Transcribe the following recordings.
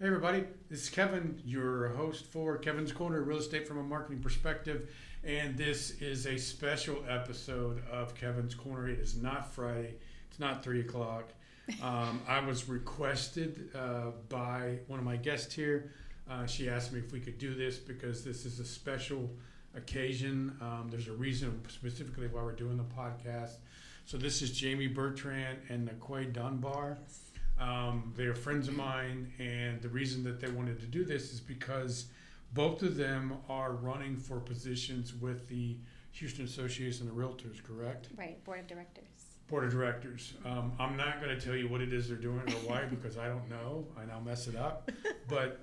everybody, this is Kevin, your host for Kevin's Corner, Real Estate from a Marketing Perspective, and this is a special episode of Kevin's Corner. It is not Friday, it's not 3 o'clock. I was requested by one of my guests here. She asked me if we could do this because this is a special occasion. There's a reason specifically why we're doing the podcast. So this is Jami Bertrand and Naquay Dunbar. Yes. They're friends of mine, and the reason that they wanted to do this is because both of them are running for positions with the Houston Association of Realtors, correct? Right, board of directors. Board of directors. I'm not going to tell you what it is they're doing or why because I don't know, and I'll mess it up. But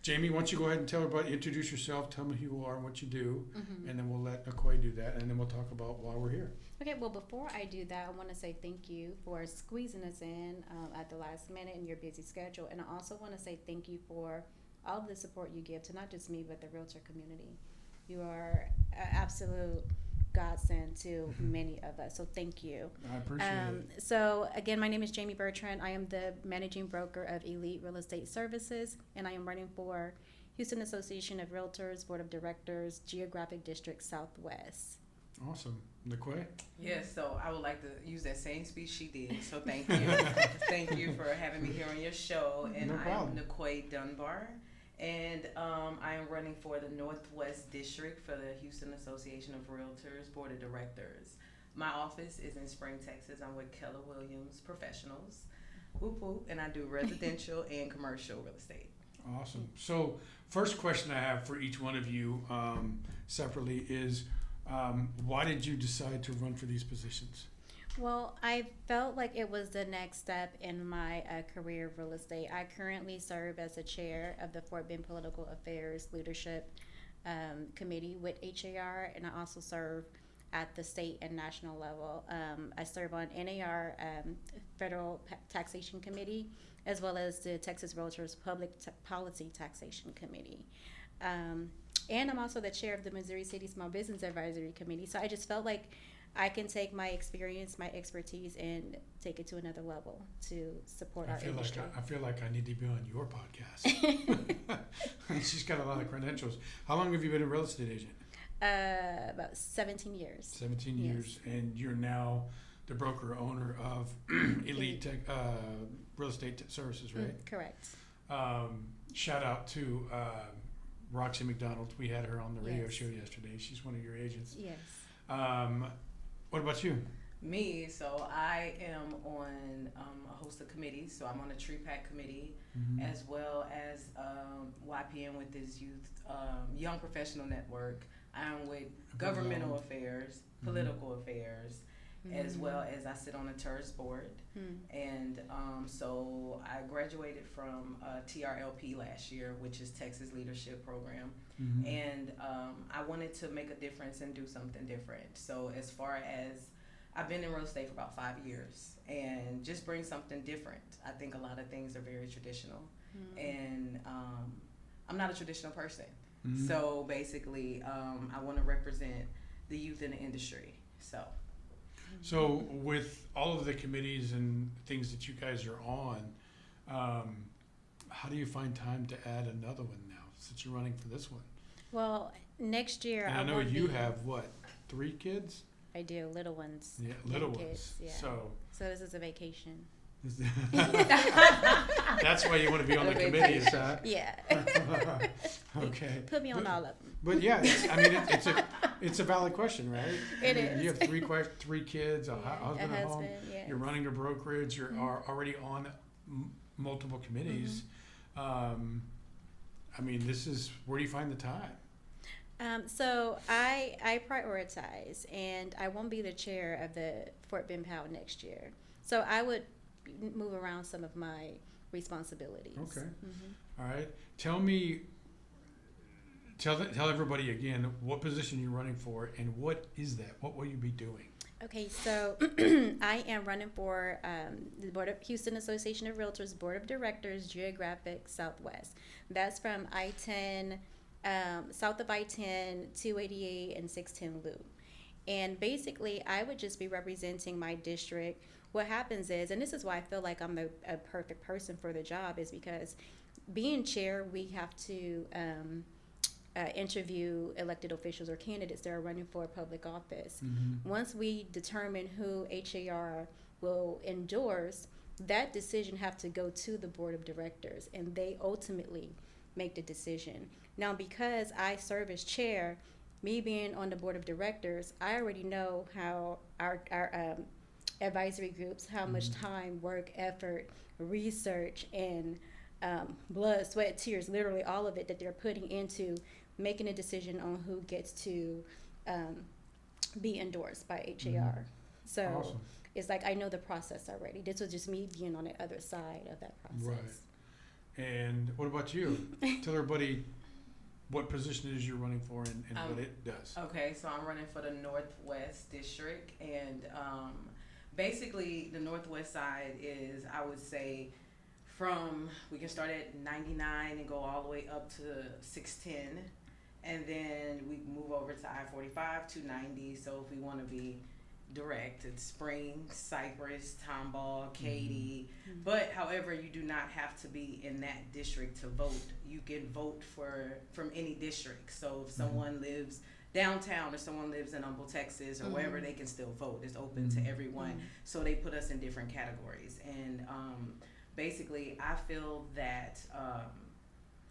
Jami, why don't you go ahead and tell everybody, introduce yourself, tell me who you are and what you do, and then we'll let Naquay do that, and then we'll talk about why we're here. Okay, well, before I do that, I want to say thank you for squeezing us in at the last minute in your busy schedule. And I also want to say thank you for all of the support you give to not just me, but the realtor community. You are an absolute godsend to many of us, so thank you. I appreciate it. So again, my name is Jami Bertrand. I am the managing broker of Elite Real Estate Services, and I am running for Houston Association of Realtors, Board of Directors, Geographic District Southwest. Awesome. Naquay? Yes, so I would like to use that same speech she did. So thank you. Thank you for having me here on your show. And No problem. I am Naquay Dunbar. And I am running for the Northwest District for the Houston Association of Realtors Board of Directors. My office is in Spring, Texas. I'm with Keller Williams Professionals. Whoop whoop. And I do residential and commercial real estate. Awesome. So first question I have for each one of you separately is, why did you decide to run for these positions? Well, I felt like it was the next step in my career of real estate. I currently serve as the chair of the Fort Bend Political Affairs Leadership Committee with HAR, and I also serve at the state and national level. I serve on NAR Federal Taxation Committee, as well as the Texas Realtors Public Policy Taxation Committee. And I'm also the chair of the Missouri City Small Business Advisory Committee. So I just felt like I can take my experience, my expertise, and take it to another level to support our industry. I feel like I need to be on your podcast. She's got a lot of credentials. How long have you been a real estate agent? About 17 years. 17 years. And you're now the broker owner of Elite Real Estate Services, right? Correct. Shout out to Roxy McDonald. We had her on the radio Yes. show yesterday. She's one of your agents. Yes. What about you? Me, so I am on a host of committees. So I'm on the Tree Pack Committee, as well as YPN with this youth young professional network. I'm with governmental affairs, political affairs, as well as I sit on the TERS board. And so I graduated from TRLP last year, which is Texas Leadership Program. And I wanted to make a difference and do something different. So as far as I've been in real estate for about 5 years and just bring something different. I think a lot of things are very traditional, and I'm not a traditional person. So basically, I want to represent the youth in the industry. So with all of the committees and things that you guys are on, how do you find time to add another one now since you're running for this one? Well, next year And I know you have, what, 3 kids? I do, little ones. Yeah, little Young ones. kids, yeah. So this is a vacation. that's why you want to be on the committees, huh? Yeah. Okay. Put me on all of them. But yeah, it's a valid question, right? It is. You have 3 kids, a husband at home. Yes. You're running a brokerage. You're already on multiple committees. This is where do you find the time? So I prioritize, and I won't be the chair of the Fort Bend POW next year. So I would move around some of my responsibilities. Okay. All right. Tell everybody again what position you're running for and what is that? What will you be doing? Okay, so I am running for the Board of Houston Association of Realtors Board of Directors, Geographic Southwest. That's from I-10, south of I-10, 288, and 610 Loop. And basically, I would just be representing my district. What happens is, and this is why I feel like I'm a perfect person for the job, is because being chair, we have to interview elected officials or candidates that are running for a public office. Once we determine who HAR will endorse, that decision have to go to the board of directors, and they ultimately make the decision. Now, because I serve as chair, me being on the board of directors, I already know how our advisory groups, how much time, work, effort, research, and blood, sweat, tears, literally all of it that they're putting into making a decision on who gets to be endorsed by HAR. So Awesome. it's like I know the process already. This was just me being on the other side of that process. Right. And what about you? Tell everybody what position it is you're running for and what it does. Okay, so I'm running for the Northwest District, and basically the Northwest side is, I would say, we can start at 99 and go all the way up to 610, and then we move over to I-45, 290. So if we want to be direct, it's Spring, Cypress, Tomball, Katy. But however, you do not have to be in that district to vote. You can vote from any district. So if someone lives downtown or someone lives in Humble, Texas, or wherever, they can still vote. It's open to everyone. So they put us in different categories. And basically, I feel that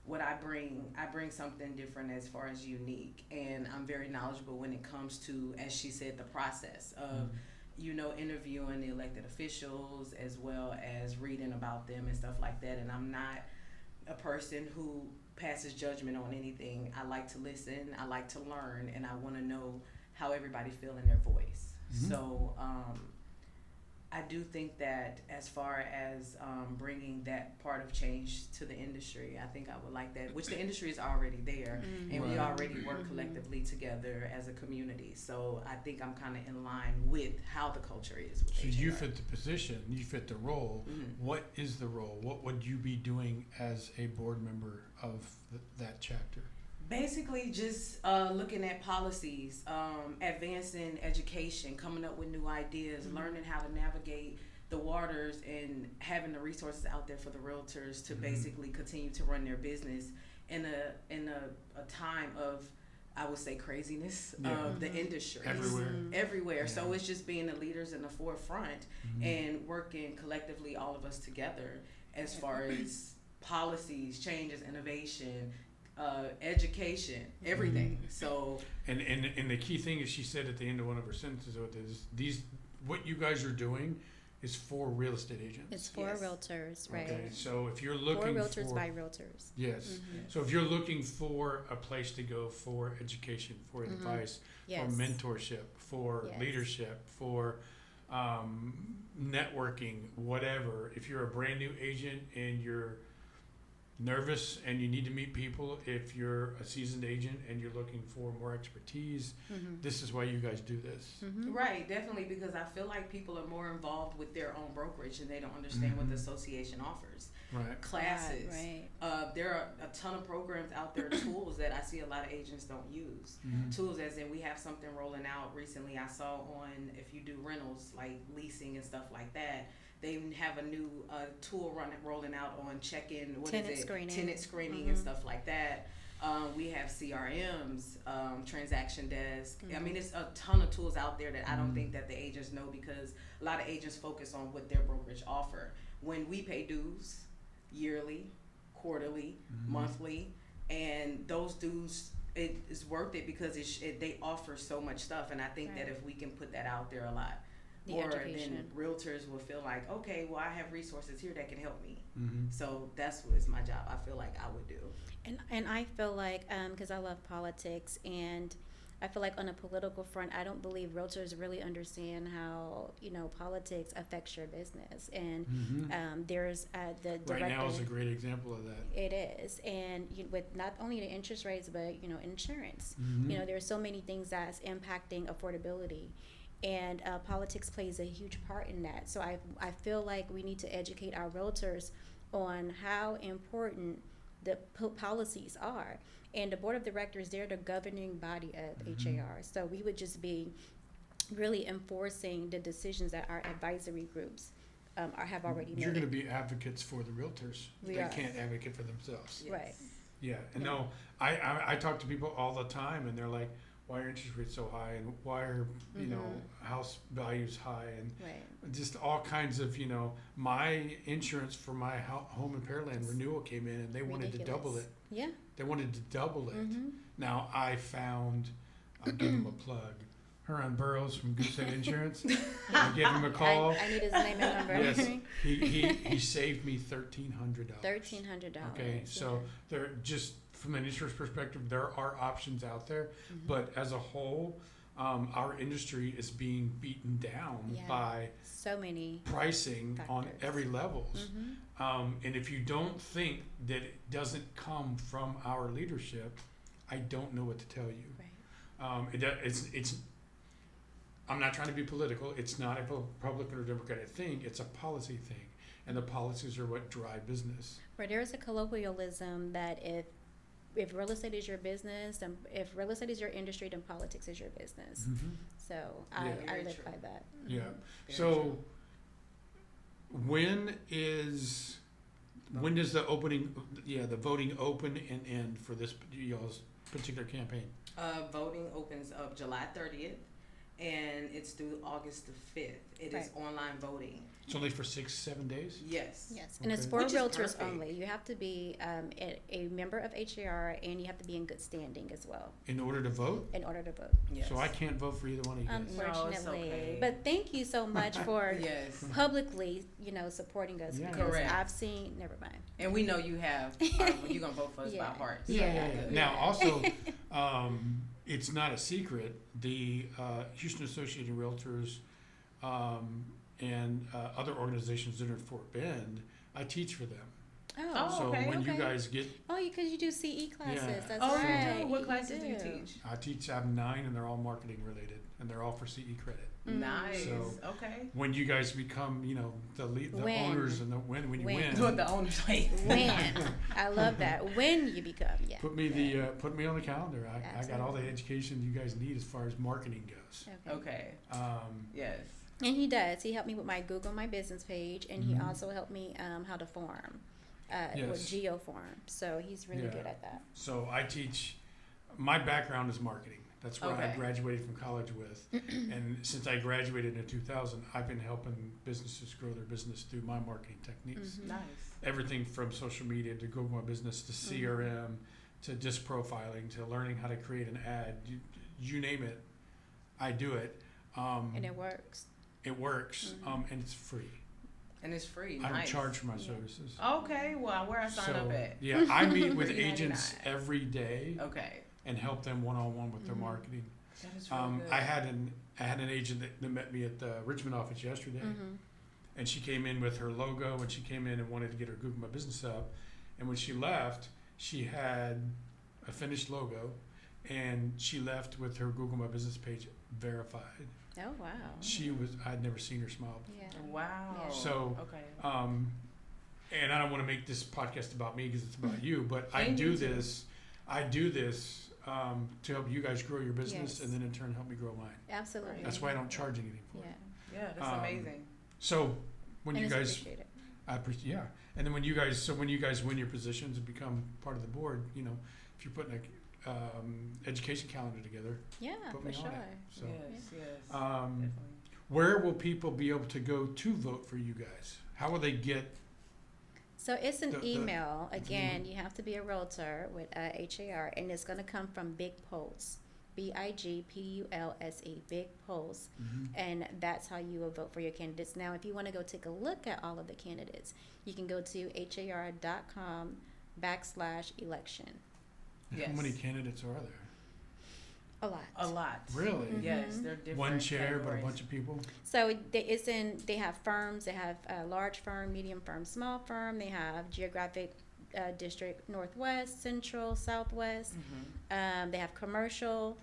what I bring something different as far as unique, and I'm very knowledgeable when it comes to, as she said, the process of, interviewing the elected officials as well as reading about them and stuff like that. And I'm not a person who passes judgment on anything. I like to listen, I like to learn, and I want to know how everybody feels in their voice. So I do think that as far as bringing that part of change to the industry, I think I would like that, which the industry is already there, and we already work collectively together as a community. So I think I'm kind of in line with how the culture is. With So you HAR. fit the position, you fit the role. What is the role? What would you be doing as a board member of that chapter? Basically, just looking at policies, advancing education, coming up with new ideas, learning how to navigate the waters, and having the resources out there for the realtors to basically continue to run their business in a time of, I would say, craziness of the industry. Everywhere. Yeah. So it's just being the leaders in the forefront and working collectively, all of us together, as far as policies, changes, innovation, education, everything. So and the key thing is, she said at the end of one of her sentences, what you guys are doing is for real estate agents. It's for realtors, right? Okay, so if you're looking for realtors by realtors. Yes. So if you're looking for a place to go for education, for advice, for mentorship, for leadership, for networking, whatever, if you're a brand new agent and you're nervous and you need to meet people, if you're a seasoned agent and you're looking for more expertise, this is why you guys do this. Right, definitely, because I feel like people are more involved with their own brokerage and they don't understand what the association offers. Right. Classes. There are a ton of programs out there, tools that I see a lot of agents don't use. Tools as in, we have something rolling out recently I saw on, if you do rentals, like leasing and stuff like that, they have a new tool rolling out on check-in, tenant screening and stuff like that. We have CRMs, transaction desk. I mean, it's a ton of tools out there that I don't think that the agents know, because a lot of agents focus on what their brokerage offer. When we pay dues yearly, quarterly, monthly, and those dues, it is worth it because they offer so much stuff. And I think that if we can put that out there a lot, then realtors will feel like, okay, well, I have resources here that can help me. So that's what is my job. I feel like I would do. And I feel like, because I love politics, and I feel like on a political front, I don't believe realtors really understand how, politics affects your business. And there's the director. Right now is a great example of that. It is. And with not only the interest rates, but, insurance. There's so many things that's impacting affordability. And politics plays a huge part in that. So I feel like we need to educate our realtors on how important the policies are. And the board of directors, they're the governing body of HAR. So we would just be really enforcing the decisions that our advisory groups have already made You're it. going to be advocates for the realtors. We They are. can't advocate for themselves. Yes. Right. Yeah, and Yeah. no, I talk to people all the time, and they're like, "Why are interest rates so high? And why are house values high? And Right. just all kinds of my insurance for my home in Pearland renewal came in, and they wanted to double Ridiculous. it. Yeah. They wanted to double it. Mm-hmm. Now I found, I'll give him a plug. Huron Burroughs from Goosehead Insurance. I gave him a call. I need his name and number. Yes, he saved me $1,300. $1,300. Okay, so there just from an insurance perspective, there are options out there, but as a whole, our industry is being beaten down Yeah. by so many pricing on factors. every levels. Mhm. And if you don't think that it doesn't come from our leadership, I don't know what to tell you. Right. It's. I'm not trying to be political. It's not a Republican or Democratic thing. It's a policy thing, and the policies are what drive business. Right. There is a colloquialism that if real estate is your business, then if real estate is your industry, then politics is your business. So Yeah. I Very live true. by that. Yeah. Very So, true. when does the voting open and end for this y'all's particular campaign? Voting opens up July 30th, and it's through August the 5th. It is online voting. It's only for 6-7 days. Yes. Yes, and it's Okay. for Which is realtors perfect. only. You have to be a member of HAR, and you have to be in good standing as well In order to vote, in order to vote. Yes. so I can't vote for either one of you guys. Unfortunately, okay. but thank you so much for Yes. publicly, supporting us Yeah. because Correct. I've seen. Never mind. And we know you have. You're gonna vote for us Yeah. by heart. Yeah. Now, also, it's not a secret. The Houston Association of Realtors and other organizations that are in Fort Bend, I teach for them. Oh, So okay, when you okay. guys get, because you do CE classes. Yeah. That's Oh, right. you do? What classes do you teach? I have 9, and they're all marketing related, and they're all for CE credit. Mm. Nice. So- Okay. When you guys become, the Win. owners and when you Win. win, What the owners like. When I love that. When you become, yeah. put me on the calendar. I got all the Absolutely. education you guys need as far as marketing goes. Okay. Yes. And he does. He helped me with my Google My Business page, and he Mhm. also helped me how to form with Yes. GeoForm. So he's really Yeah. good at that. So I teach. My background is marketing. That's what I Okay. graduated from college with. And since I graduated in 2000, I've been helping businesses grow their business through my marketing techniques. Mhm. Nice. Everything from social media to Google My Business to CRM to disc profiling to learning how to create an ad. You name it, I do it. And it works. It works, Mhm. and it's free. And it's free. I don't Nice. charge for my Yeah. services. Okay. Well, where I sign up at? Yeah, I meet with $3.99. agents every day Okay. and help them one-on-one with their Mhm. marketing. That is really good. I had an agent that met me at the Richmond office yesterday, Mhm. and she came in with her logo, and she came in and wanted to get her Google My Business up, and when she left, she had a finished logo, and she left with her Google My Business page verified. Oh wow. I'd never seen her smile before. Yeah. Wow. Yeah. So, Okay. And I don't want to make this podcast about me because it's about you, but I And do you too. this to help you guys grow your business, Yes. and then in turn help me grow mine. Absolutely. That's why I don't charge anything for Yeah. it. Yeah, that's amazing. So when And you it's guys, appreciated. and then when you guys win your positions and become part of the board, if you're putting a education calendar together, Yeah, put for me sure. on it. So, Yes. um, Definitely. where will people be able to go to vote for you guys? How will they get? So it's an The- email. it's an Again, email. you have to be a realtor with HAR, and it's going to come from Big Pulse, BIGPULSE, Big Pulse, and that's how you will vote for your candidates. Now, if you want to go take a look at all of the candidates, you can go to har.com/election. How Yes. many candidates are there? A lot. A lot. Really? Mhm. Yes, they're different. One chair, but a categories. bunch of people. So they have firms. They have a large firm, medium firm, small firm. They have geographic district, Northwest, Central, Southwest. Mhm. They have commercial,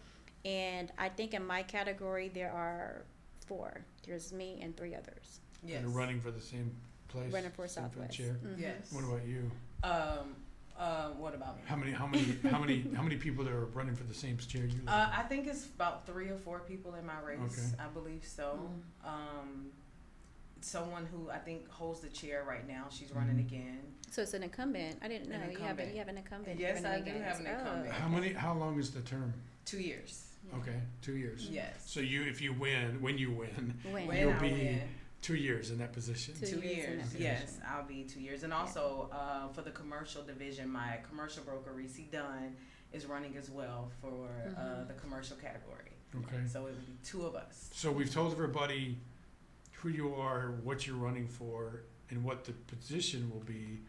and I think in my category there are 4. There's me and 3 others Yes. That are running for the same place. running for same Southwest. chair. Mhm. Yes. What about you? What about me? How many people that are running for the same chair you? I think it's about 3 or 4 people in my race. Okay. I believe so. Mm. someone who I think holds the chair right now. She's running again. So it's an incumbent. I didn't know An you have incumbent. an incumbent. Yes, running I do against. have an incumbent. How long is the term? 2 years. Yeah. Okay, 2 years. Yes. So if you win, when you win, When? When you'll I be win. 2 years in that position. 2 2 years in years, that yes, position. I'll be 2 years. And also for the commercial division, my commercial broker, Reese Dunn, is running as well for the commercial category. Okay. So it will be 2 of us. So we've told everybody who you are, what you're running for, and what the position will be.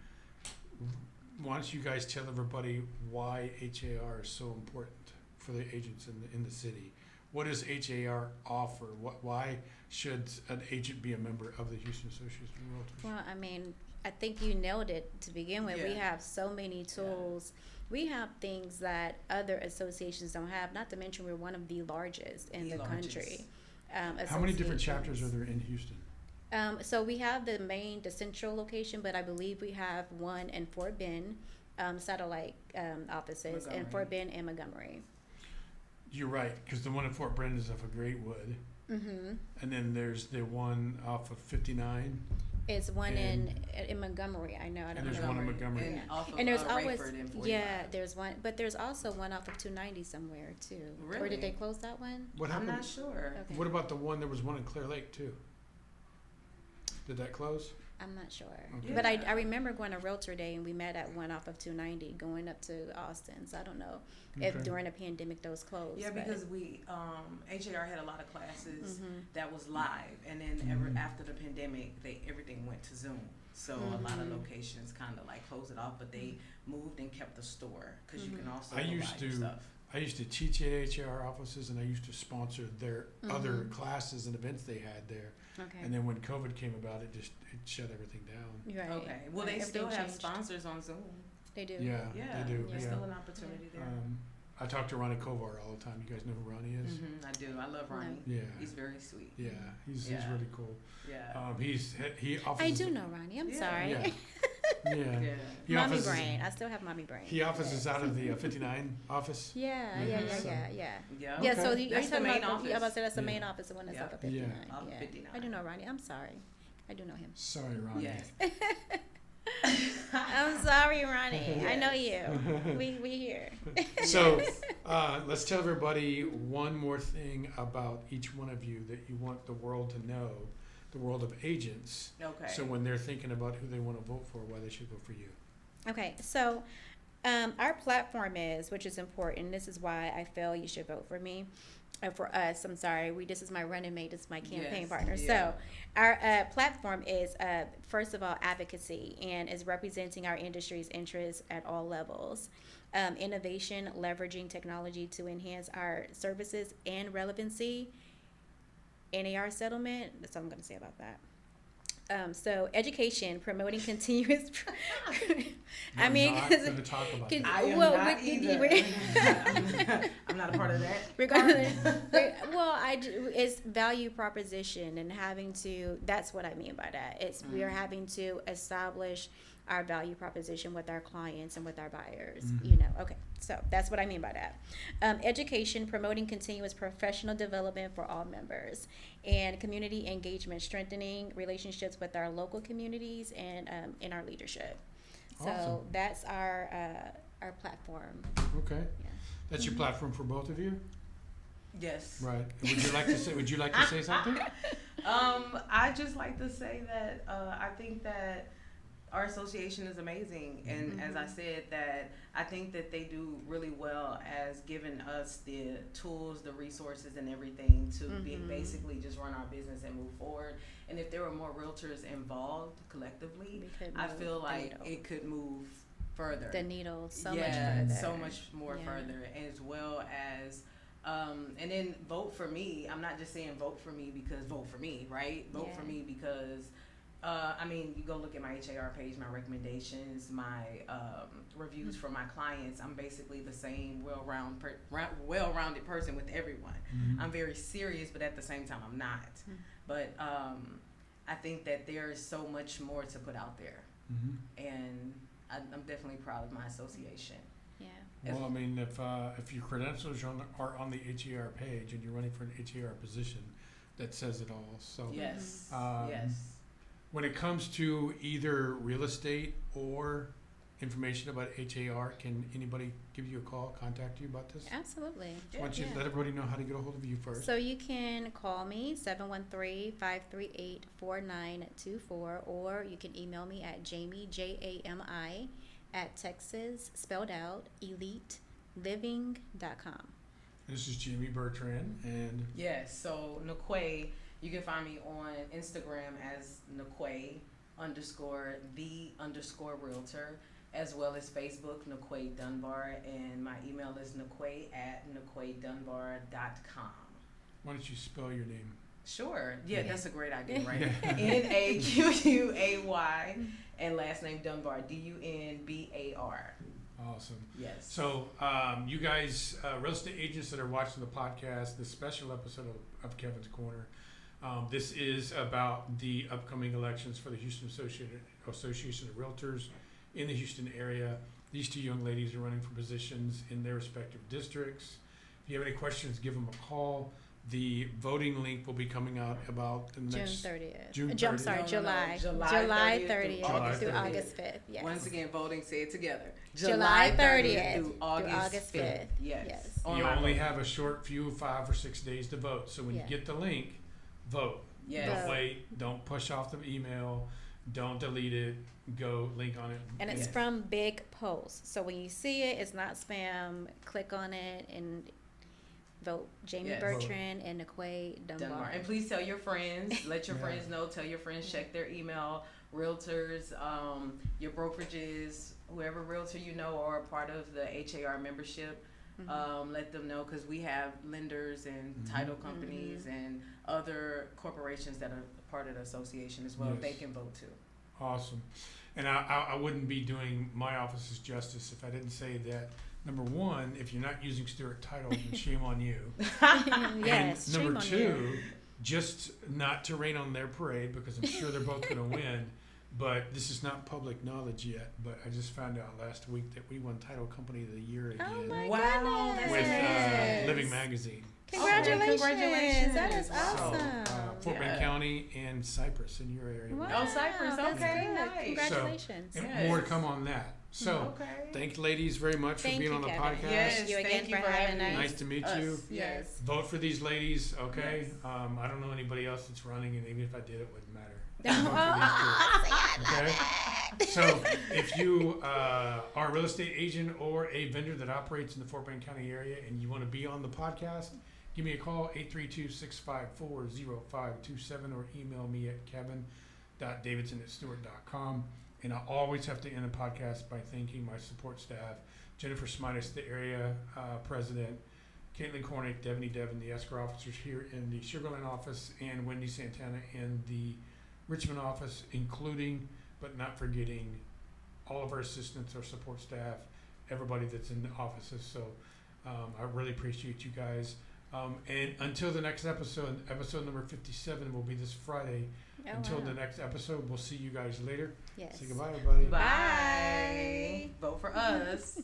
Why don't you guys tell everybody why HAR is so important for the agents in the city? What does HAR offer? Why should an agent be a member of the Houston Association of Realtors? Well, I mean, I think you nailed it to begin with. We Yeah. have so many tools. We have things that other associations don't have. Not to mention, we're one of the largest in the country. How many different chapters associations. are there in Houston? So we have the central location, but I believe we have one in Fort Bend, satellite offices in Montgomery. Fort Bend and Montgomery. You're right, because the one at Fort Brand is off of Greatwood, Mm-hmm. and then there's the one off of 59, It's one And- in Montgomery. I know. I don't and there's know. one in Montgomery. And, Yeah. off of, And there's always Rayford and 45. yeah, there's one, but there's also one off of 290 somewhere too. Or Really? did they close that one? What I'm happened? not sure. Okay. What about the one? There was one in Clear Lake too. Did that close? I'm not sure. Okay. But I Yeah. remember going to Realtor Day and we met at one off of 290 going up to Austin. So I don't know if Okay. during the pandemic those closed. Yeah, but- because we HAR had a lot of classes Mhm. that was live, and then Mhm. after the pandemic, everything went to Zoom. So a lot of Mhm. locations kind of like closed it off, but they moved and kept the store because you can also I go used buy your to- stuff. I used to teach at HAR offices, and I used to sponsor their other Mhm. classes and events they had there. Okay. And then when COVID came about, it shut everything down. Right. Okay. Well, Right, they still everything have changed. sponsors on Zoom. They do. Yeah, Yeah, they do. there's Yeah. still an opportunity there. I talk to Ronnie Kovar all the time. You guys know who Ronnie is? I do. I love Ronnie. Yeah. He's very sweet. Yeah, he's Yeah. really cool. Yeah. He offers. I do know Ronnie. I'm Yeah. sorry. Yeah. Yeah. Yeah. He Mommy offices- brain. I still have mommy brain. He offices Yes. out of the 59 office. Yeah, Yeah, yeah, yeah, so- yeah. Yeah. Yeah, so Okay. are you That's the talking main about office. yeah, I was about to say that's the Yeah. main office, the one that's Yeah. up at 59. Off Yeah. 59. I do know Ronnie. I'm sorry. I do know him. Sorry, Ronnie. Yes. I'm sorry, Ronnie. I know Yes. you. We here. So let's tell everybody one more thing about each one of you that you want the world to know, the world of agents. Okay. So when they're thinking about who they want to vote for, why they should vote for you. Okay, so our platform is, which is important. This is why I feel you should vote for me. For us, I'm sorry. This is my running mate. This is my campaign Yes, partner. yeah. So, our platform is first of all advocacy and is representing our industry's interests at all levels. Innovation, leveraging technology to enhance our services and relevancy. NAR settlement. That's all I'm going to say about that. So education, promoting continuous. I We're mean, not going to talk about Can- that. I am Well, not we- either. we- I'm not a part of that. regardless, it's value proposition and having to. That's what I mean by that. It's we are having to establish our value proposition with our clients and with our buyers. You know, okay. So that's what I mean by that. Education, promoting continuous professional development for all members, and community engagement, strengthening relationships with our local communities and in our leadership. So Awesome. that's our platform. Okay. Yeah. That's your platform for both of you? Yes. Right. Would you like to say something? I just like to say that I think that our association is amazing, and as I said, that I think that they do really well as giving us the tools, the resources, and everything to be basically just run our business and move forward. And if there were more realtors involved collectively, We could I move feel the like needle. it could move further. The needle so Yeah, much further. so much more Yeah. further, as well as and then vote for me. I'm not just saying vote for me because vote for me, right? Vote for Yeah. me because I mean, you go look at my HAR page, my recommendations, my reviews for my clients. I'm basically the same well-rounded person with everyone. I'm very serious, but at the same time, I'm not. But I think that there is so much more to put out there, and I'm definitely proud of my association. Yeah. Well, I mean, if your credentials are on the HAR page and you're running for an HAR position, that says it all. So Yes. Um, yes. When it comes to either real estate or information about HAR, can anybody give you a call, contact you about this? Absolutely. Why don't you let everybody know how to get a hold of you first? So you can call me 713-538-4924, or you can email me at Jami, Jami, at Texas, spelled out, eliteliving.com. This is Jami Bertrand, and yes, so Naquay, you can find me on Instagram as Naquay_the_realtor, as well as Facebook, Naquay Dunbar, and my email is naquay@naquaydunbar.com. Why don't you spell your name? Sure. Yeah, that's a great idea, right? Naquay, and last name Dunbar, Dunbar. Awesome. Yes. So, you guys, real estate agents that are watching the podcast, this special episode of Kevin's Corner, this is about the upcoming elections for the Houston Association of Realtors in the Houston area. These two young ladies are running for positions in their respective districts. If you have any questions, give them a call. The voting link will be coming out about in the next June 30th. June 30th. I'm sorry, July 30th through August 5th. Yes. Once again, voting, say it together. July 30th through August 5th. Yes. You only have a short few, 5 or 6 days to vote. So when you get the link, vote. Yes. Don't wait. Don't push off the email. Don't delete it. Go link on it. And it's from Big Post. So when you see it, it's not spam. Click on it and vote Jami Bertrand and Naquay Dunbar. And please tell your friends. Let your friends know. Tell your friends. Check their email. Realtors, your brokerages, whoever realtor you know or a part of the HAR membership. Let them know, because we have lenders and title companies and other corporations that are part of the association as well. Yes. They can vote too. Awesome. And I wouldn't be doing my office's justice if I didn't say that, number one, if you're not using Stewart Title, then shame on you. Yes, and number shame on you. two, just not to rain on their parade, because I'm sure they're both going to win. But this is not public knowledge yet. But I just found out last week that we won Title Company of the Year again. Oh my Wow, goodness. with Living Magazine. Congratulations. Congratulations. That is awesome. Fort Bend County and Cypress in your area. Wow, Oh, Cypress. that's Okay, good. nice. Congratulations. And more to come on that. So, thank you ladies very much for being on the Kevin. podcast. Yes, Thank you again thank you for for having having us. me. Nice to meet you. Yes. Vote for these ladies, okay? Yes. I don't know anybody else that's running, and even if I did, it wouldn't matter. Okay? So, if you are a real estate agent or a vendor that operates in the Fort Bend County area and you want to be on the podcast, give me a call, 832-654-0527, or email me at kevin.davidson@stewart.com. And I always have to end a podcast by thanking my support staff, Jennifer Smitis, the area president, Caitlin Cornick, Devin, the escrow officers here in the Sugar Land office, and Wendy Santana in the Richmond office, including but not forgetting all of our assistants, our support staff, everybody that's in the offices. So I really appreciate you guys. And until the next episode number 57 will be this Friday. Until the next episode, we'll see you guys later. Yes. Say goodbye, everybody. Bye. Vote for us.